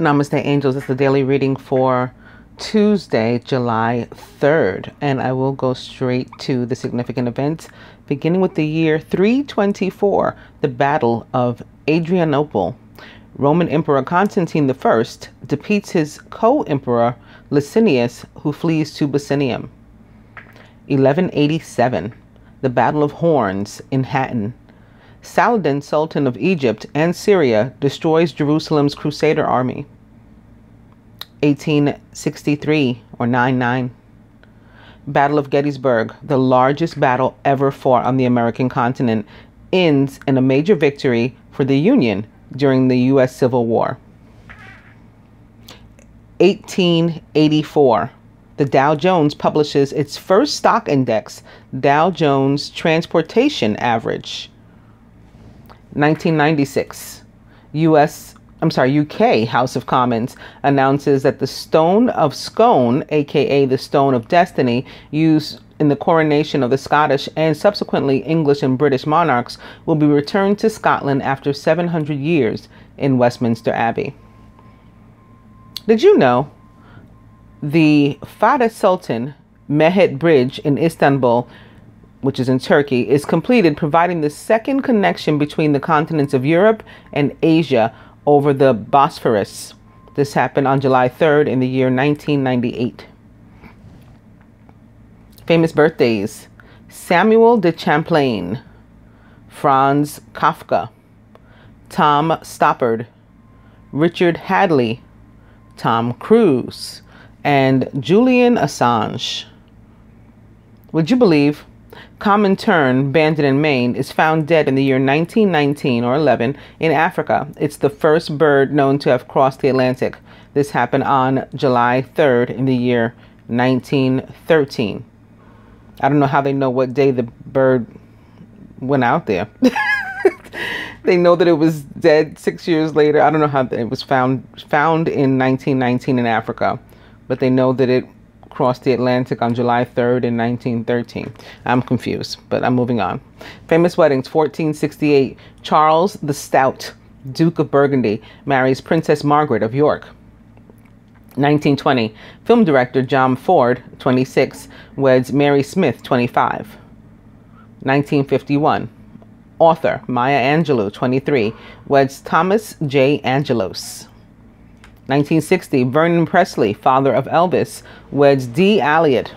Namaste, angels. It's the daily reading for Tuesday, July 3rd, and I will go straight to the significant events, beginning with the year 324, the Battle of Adrianople. Roman Emperor Constantine I defeats his co-emperor Licinius, who flees to Byzantium. 1187, the Battle of Horns in Hattin. Saladin, Sultan of Egypt and Syria, destroys Jerusalem's Crusader army. 1863 or 99. Battle of Gettysburg, the largest battle ever fought on the American continent, ends in a major victory for the Union during the U.S. Civil War. 1884. The Dow Jones publishes its first stock index, Dow Jones Transportation Average. 1996, UK House of Commons announces that the Stone of Scone, aka the Stone of Destiny, used in the coronation of the Scottish and subsequently English and British monarchs, will be returned to Scotland after 700 years in Westminster Abbey. Did you know the Fatih Sultan Mehmet Bridge in Istanbul, which is in Turkey, is completed, providing the second connection between the continents of Europe and Asia over the Bosphorus. This happened on July 3rd in the year 1998. Famous birthdays: Samuel de Champlain, Franz Kafka, Tom Stoppard, Richard Hadley, Tom Cruise, and Julian Assange. Would you believe common tern, banded in Maine, is found dead in the year 1919 or 11 in Africa? It's the first bird known to have crossed the Atlantic. This happened on July 3rd in the year 1913. I don't know how they know what day the bird went out there. They know that it was dead 6 years later. I don't know how it was found in 1919 in Africa, but they know that it crossed the Atlantic on July 3rd in 1913. I'm confused, but I'm moving on. Famous weddings: 1468, Charles the Stout, Duke of Burgundy, marries Princess Margaret of York. 1920, film director John Ford, 26, weds Mary Smith, 25. 1951, author Maya Angelou, 23, weds Thomas J. Angelos. 1960, Vernon Presley, father of Elvis, weds Dee Elliott.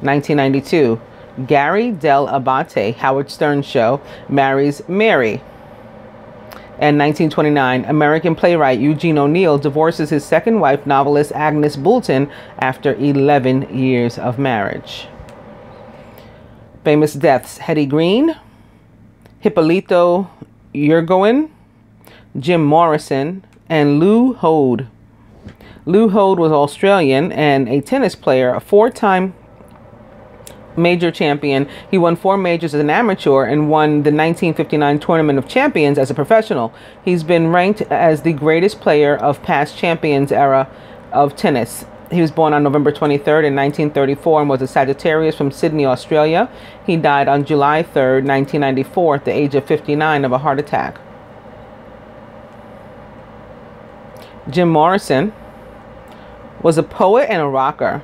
1992, Gary Del Abate, Howard Stern show, marries Mary. And 1929, American playwright Eugene O'Neill divorces his second wife, novelist Agnes Boulton, after 11 years of marriage. Famous deaths: Hetty Green, Hippolyto Yrigoyen, Jim Morrison, and Lou Hode. Lou Hode was Australian and a tennis player, a four-time major champion. He won 4 majors as an amateur and won the 1959 Tournament of Champions as a professional. He's been ranked as the greatest player of past champions era of tennis. He was born on November 23rd in 1934 and was a Sagittarius from Sydney, Australia. He died on July 3rd, 1994 at the age of 59 of a heart attack. Jim Morrison was a poet and a rocker.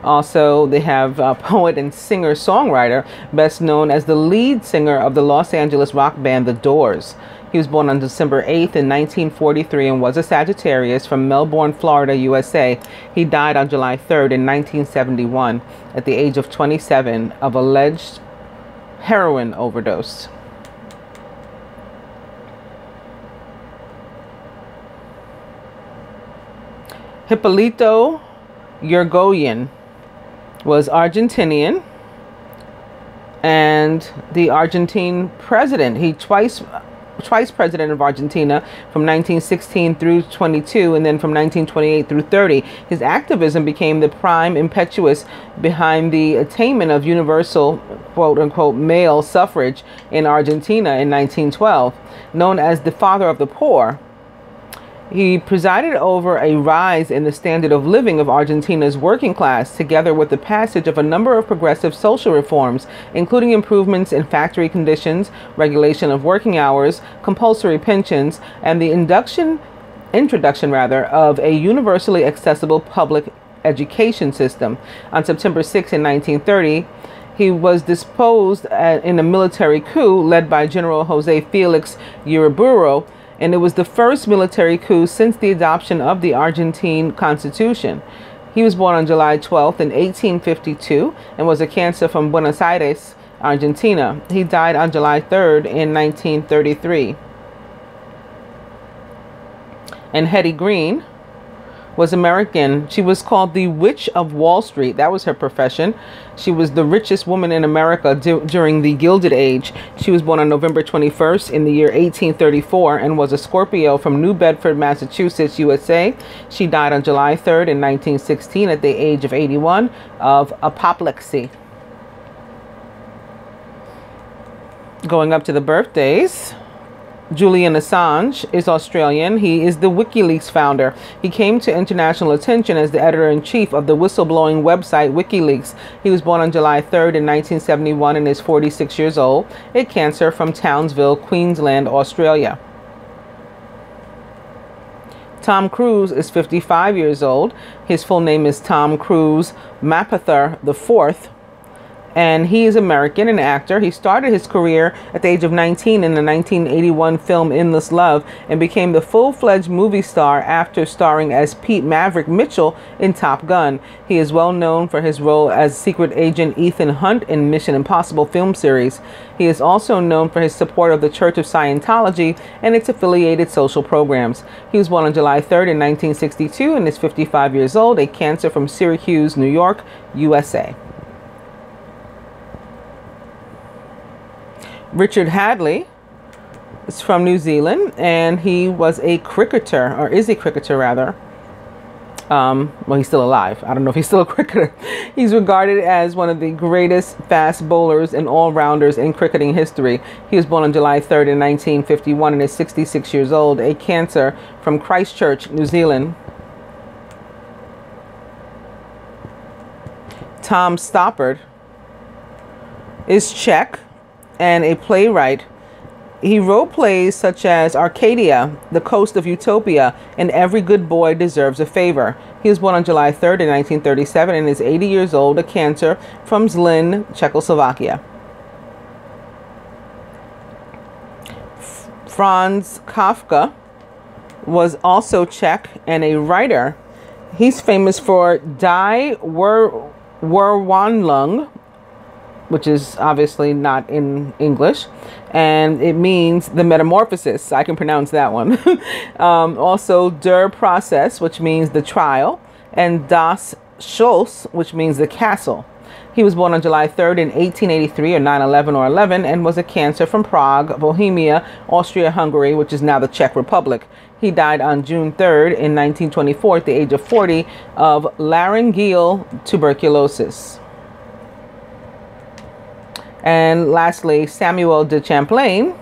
Also, they have a poet and singer-songwriter, best known as the lead singer of the Los Angeles rock band The Doors. He was born on December 8th in 1943 and was a Sagittarius from Melbourne, Florida, USA. He died on July 3rd in 1971 at the age of 27 of alleged heroin overdose. Hippolyto Yrigoyen was Argentinian and the Argentine president. He twice president of Argentina from 1916 through 22, and then from 1928 through 30. His activism became the prime impetus behind the attainment of universal, quote-unquote, male suffrage in Argentina in 1912. Known as the father of the poor, he presided over a rise in the standard of living of Argentina's working class, together with the passage of a number of progressive social reforms, including improvements in factory conditions, regulation of working hours, compulsory pensions, and the induction introduction of a universally accessible public education system. On September 6 in 1930, he was deposed in a military coup led by General Jose Felix Uriburu, and it was the first military coup since the adoption of the Argentine Constitution. He was born on July 12th in 1852 and was a Cancer from Buenos Aires, Argentina. He died on July 3rd in 1933. And Hetty Green was American. She was called the Witch of Wall Street. That was her profession. She was the richest woman in America during the Gilded Age. She was born on November 21st in the year 1834 and was a Scorpio from New Bedford, Massachusetts, USA. She died on July 3rd in 1916 at the age of 81 of apoplexy. Going up to the birthdays. Julian Assange is Australian. He is the WikiLeaks founder. He came to international attention as the editor-in-chief of the whistleblowing website WikiLeaks. He was born on July 3rd in 1971 and is 46 years old, a Cancer from Townsville, Queensland, Australia. Tom Cruise is 55 years old. His full name is Tom Cruise Mapother IV. And he is American, an actor. He started his career at the age of 19 in the 1981 film Endless Love and became the full-fledged movie star after starring as Pete Maverick Mitchell in Top Gun. He is well known for his role as secret agent Ethan Hunt in Mission Impossible film series. He is also known for his support of the Church of Scientology and its affiliated social programs. He was born on July 3rd in 1962 and is 55 years old, a Cancer from Syracuse, New York, USA. Richard Hadley is from New Zealand, and he was a cricketer, or is a cricketer rather. Well, he's still alive. I don't know if he's still a cricketer. He's regarded as one of the greatest fast bowlers and all-rounders in cricketing history. He was born on July 3rd in 1951 and is 66 years old, a Cancer from Christchurch, New Zealand. Tom Stoppard is Czech and a playwright. He wrote plays such as Arcadia, The Coast of Utopia, and Every Good Boy Deserves a Favor. He was born on July 3rd in 1937 and is 80 years old, a Cancer from Zlin, Czechoslovakia. Franz Kafka was also Czech and a writer. He's famous for Die Verwandlung, which is obviously not in English, and it means the metamorphosis. I can pronounce that one. Also, Der Prozess, which means the trial, and Das Schloss, which means the castle. He was born on July 3rd in 1883, or 9/11 or 11, and was a Cancer from Prague, Bohemia, Austria-Hungary, which is now the Czech Republic. He died on June 3rd in 1924 at the age of 40 of laryngeal tuberculosis. And lastly, Samuel de Champlain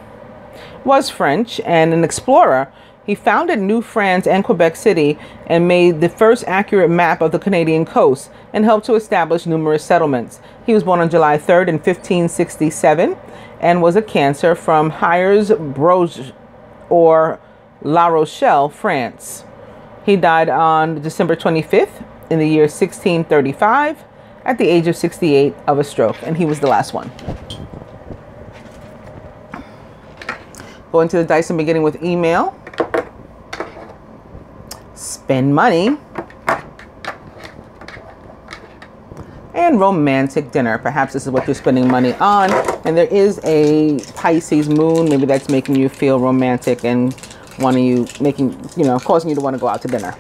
was French and an explorer. He founded New France and Quebec City and made the first accurate map of the Canadian coast and helped to establish numerous settlements. He was born on July 3rd in 1567 and was a Cancer from Hyères-Bruges or La Rochelle, France. He died on December 25th in the year 1635 at the age of 68 of a stroke, and he was the last one. Going to the dice and beginning with email. Spend money. And romantic dinner. Perhaps this is what you're spending money on. And there is a Pisces moon. Maybe that's making you feel romantic and causing you to want to go out to dinner.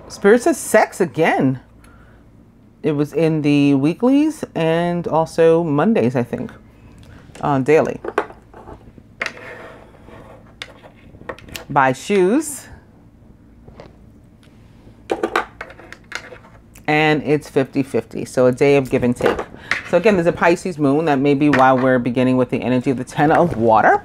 Spirit says sex again. It was in the weeklies and also Mondays, I think, daily. Buy shoes. And it's 50-50. So a day of give and take. So again, there's a Pisces moon. That may be why we're beginning with the energy of the 10 of water.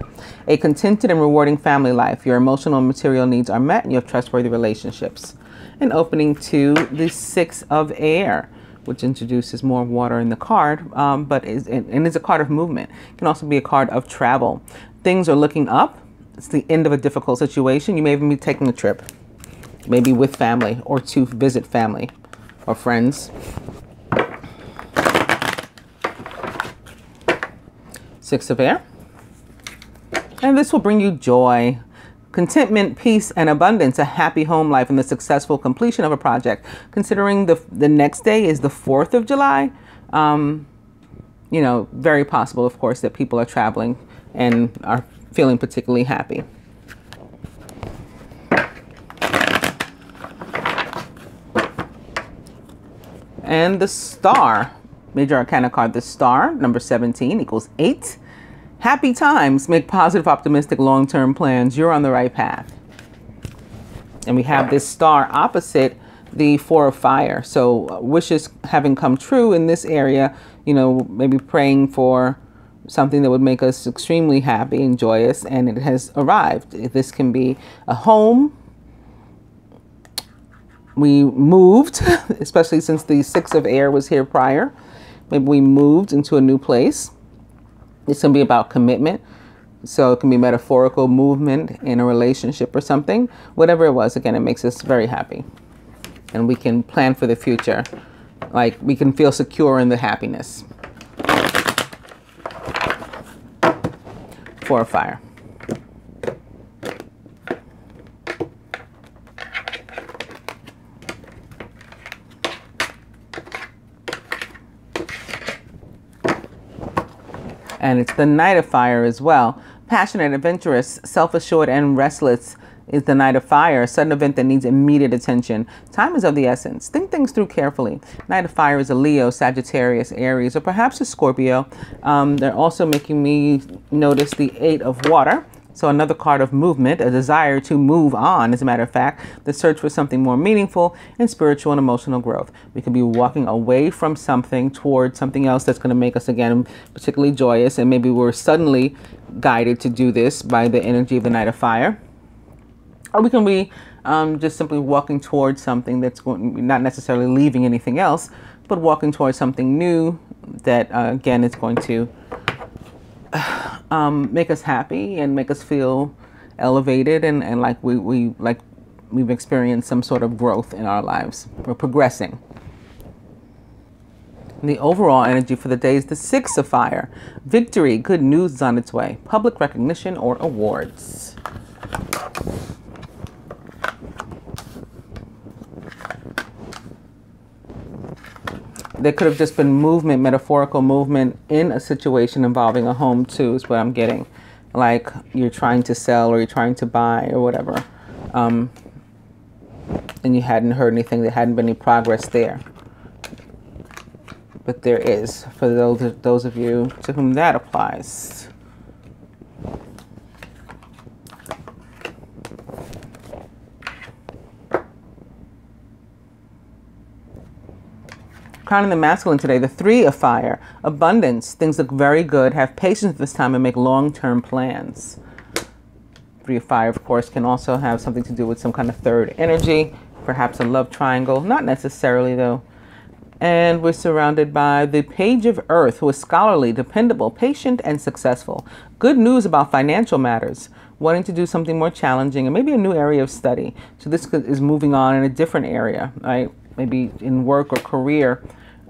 A contented and rewarding family life. Your emotional and material needs are met and you have trustworthy relationships. And opening to the 6 of air. which introduces more water in the card, but is a card of movement. It can also be a card of travel. Things are looking up. It's the end of a difficult situation. You may even be taking a trip, maybe with family or to visit family or friends. Six of Air. And this will bring you joy, contentment, peace, and abundance, a happy home life, and the successful completion of a project. Considering the next day is the 4th of July, you know, very possible, of course, that people are traveling and are feeling particularly happy. And the Star, Major Arcana card, the Star, number 17 equals 8. Happy times, make positive, optimistic, long-term plans. You're on the right path. And we have this Star opposite the Four of Fire. So wishes having come true in this area, you know, maybe praying for something that would make us extremely happy and joyous, and it has arrived. This can be a home. We moved, especially since the Six of Air was here prior. Maybe we moved into a new place. It's going to be about commitment. So it can be metaphorical movement in a relationship or something. Whatever it was, again, it makes us very happy. And we can plan for the future. Like, we can feel secure in the happiness. Four of Fire. And it's the Knight of Fire as well. Passionate, adventurous, self-assured, and restless is the Knight of Fire. A sudden event that needs immediate attention. Time is of the essence. Think things through carefully. Knight of Fire is a Leo, Sagittarius, Aries, or perhaps a Scorpio. They're also making me notice the Eight of Water. So another card of movement, a desire to move on, as a matter of fact, the search for something more meaningful and spiritual and emotional growth. We could be walking away from something towards something else that's going to make us, again, particularly joyous, and maybe we're suddenly guided to do this by the energy of the Knight of Fire. Or we can be just simply walking towards something that's going, not necessarily leaving anything else, but walking towards something new that, again, is going to make us happy and make us feel elevated and like we've experienced some sort of growth in our lives. We're progressing. And the overall energy for the day is the Six of Fire. Victory, good news is on its way. Public recognition or awards. There could have just been movement, metaphorical movement in a situation involving a home too, is what I'm getting. Like you're trying to sell or you're trying to buy or whatever. And you hadn't heard anything, there hadn't been any progress there. But there is, for those of you to whom that applies. Crowning the masculine today, the Three of Fire. Abundance. Things look very good. Have patience this time and make long-term plans. Three of Fire, of course, can also have something to do with some kind of third energy. Perhaps a love triangle. Not necessarily, though. And we're surrounded by the Page of Earth, who is scholarly, dependable, patient, and successful. Good news about financial matters. Wanting to do something more challenging and maybe a new area of study. So this is moving on in a different area, right? Maybe in work or career.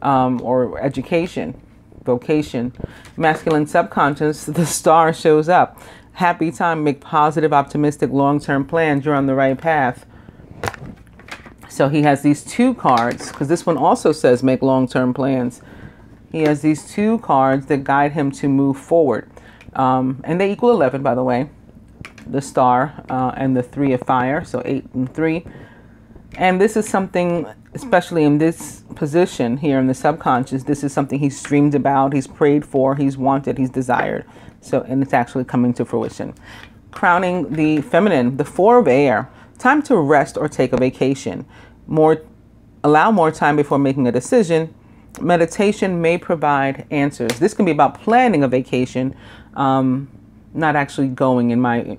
Or education, vocation. Masculine subconscious, the Star shows up. Happy time, make positive, optimistic, long-term plans. You're on the right path. So he has these two cards, because this one also says make long-term plans. He has these two cards that guide him to move forward. And they equal 11, by the way. The Star and the Three of Fire, so 8 and 3. And this is something, especially in this position here in the subconscious, this is something he's dreamed about, he's prayed for, he's wanted, he's desired. So, and it's actually coming to fruition. Crowning the feminine, the Four of Air. Time to rest or take a vacation. Allow more time before making a decision. Meditation may provide answers. This can be about planning a vacation, not actually going, in my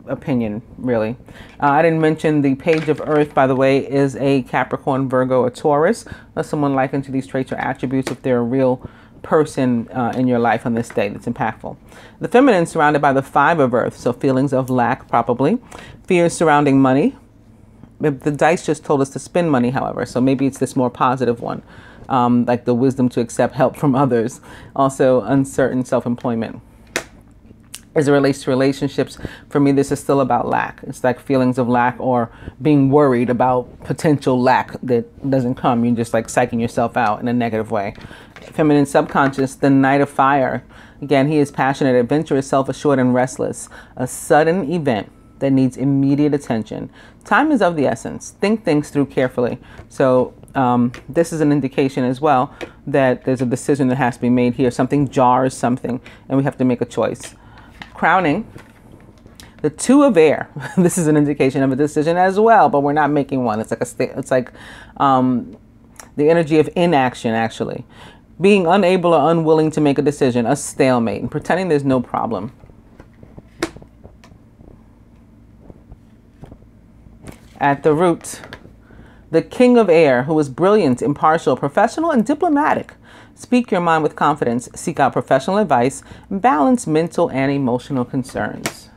opinion, really. I didn't mention the page of earth, by the way, is a Capricorn, Virgo, or Taurus. That's someone likened to these traits or attributes if they're a real person in your life on this day that's impactful. The feminine surrounded by the five of earth, so feelings of lack probably. Fears surrounding money. The dice just told us to spend money, however, so maybe it's this more positive one, like the wisdom to accept help from others. Also uncertain self-employment. As it relates to relationships, for me, this is still about lack. It's like feelings of lack or being worried about potential lack that doesn't come. You're just like psyching yourself out in a negative way. Feminine subconscious, the Knight of Fire. Again, he is passionate, adventurous, self-assured, and restless. A sudden event that needs immediate attention. Time is of the essence. Think things through carefully. So this is an indication as well that there's a decision that has to be made here. Something jars something, and we have to make a choice. Crowning, the Two of Air. This is an indication of a decision as well, but we're not making one. It's like the energy of inaction, actually. Being unable or unwilling to make a decision, a stalemate, and pretending there's no problem. At the root, the King of Air, who is brilliant, impartial, professional, and diplomatic. Speak your mind with confidence, seek out professional advice, and balance mental and emotional concerns.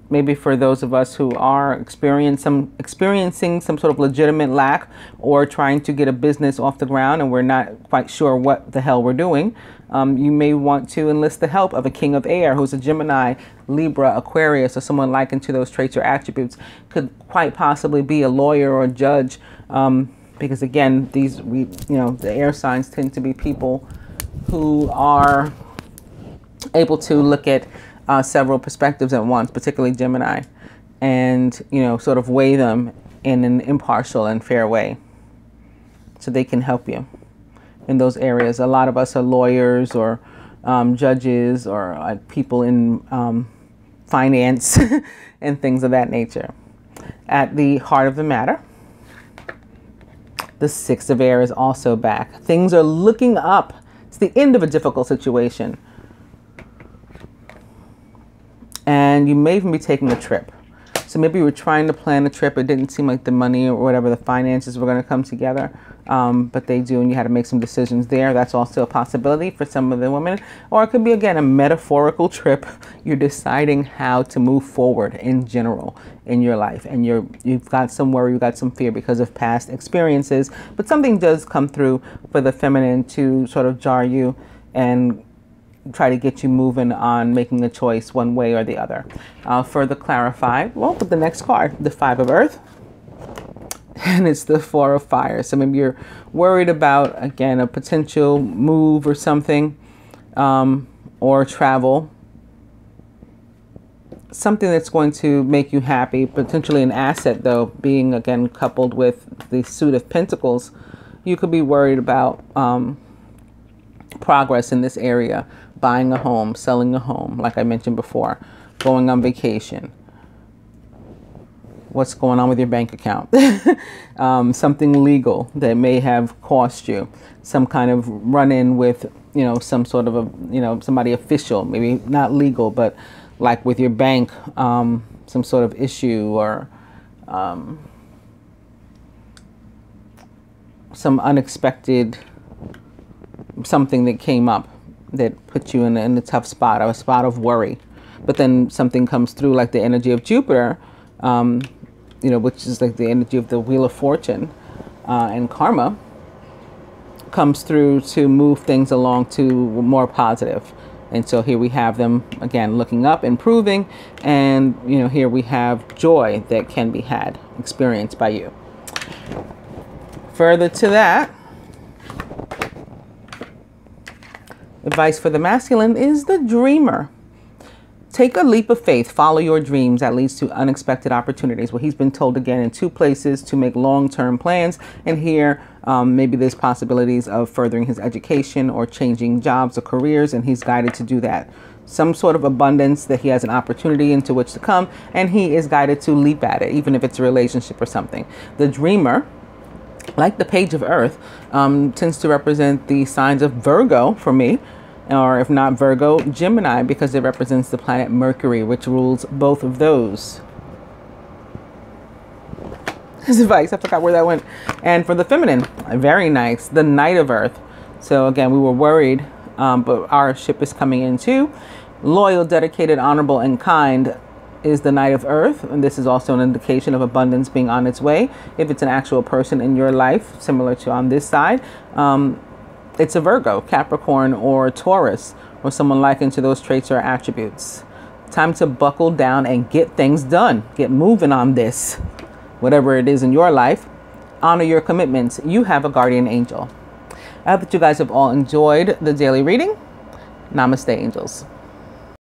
Maybe for those of us who are experiencing some sort of legitimate lack or trying to get a business off the ground and we're not quite sure what the hell we're doing, you may want to enlist the help of a King of Air who's a Gemini, Libra, Aquarius, or someone likened to those traits or attributes. Could quite possibly be a lawyer or a judge, because again, the air signs tend to be people who are able to look at several perspectives at once, particularly Gemini, and sort of weigh them in an impartial and fair way, so they can help you in those areas. A lot of us are lawyers or judges or like people in finance and things of that nature. At the heart of the matter, the Six of Air is also back. Things are looking up. It's the end of a difficult situation. And you may even be taking a trip. So maybe you were trying to plan a trip. It didn't seem like the money or whatever, the finances were going to come together. But they do, and you had to make some decisions there. That's also a possibility for some of the women. Or it could be, again, a metaphorical trip. You're deciding how to move forward in general in your life. And you've got some worry, you've got some fear because of past experiences. But something does come through for the feminine to sort of jar you and try to get you moving on making a choice one way or the other. Further clarify, well, with the next card, the Five of Earth, and it's the Four of Fire. So maybe you're worried about, again, a potential move or something, or travel. Something that's going to make you happy, potentially an asset, though, being, again, coupled with the Suit of Pentacles. You could be worried about progress in this area. Buying a home, selling a home, like I mentioned before, going on vacation. What's going on with your bank account? Something legal that may have cost you. Some kind of run-in with, some sort of somebody official, maybe not legal, but like with your bank, some sort of issue or some unexpected something that came up that put you in a tough spot, or a spot of worry. But then something comes through, like the energy of Jupiter, which is like the energy of the Wheel of Fortune and karma, comes through to move things along to more positive. And so here we have them, again, looking up, improving, and here we have joy that can be had, experienced by you. Further to that, advice for the masculine is the Dreamer. Take a leap of faith. Follow your dreams. That leads to unexpected opportunities. Well, he's been told again in two places to make long-term plans. And here, maybe there's possibilities of furthering his education or changing jobs or careers. And he's guided to do that. Some sort of abundance that he has an opportunity into which to come. And he is guided to leap at it, even if it's a relationship or something. The Dreamer, like the Page of Earth, tends to represent the signs of Virgo for me. or if not Virgo, Gemini, because it represents the planet Mercury, which rules both of those. His advice, I forgot where that went. And for the feminine, very nice, the Knight of Earth. So again, we were worried, but our ship is coming in too. Loyal, dedicated, honorable, and kind is the Knight of Earth. And this is also an indication of abundance being on its way. If it's an actual person in your life, similar to on this side, it's a Virgo, Capricorn, or Taurus, or someone likened to those traits or attributes. Time to buckle down and get things done. Get moving on this. Whatever it is in your life, honor your commitments. You have a guardian angel. I hope that you guys have all enjoyed the daily reading. Namaste, angels.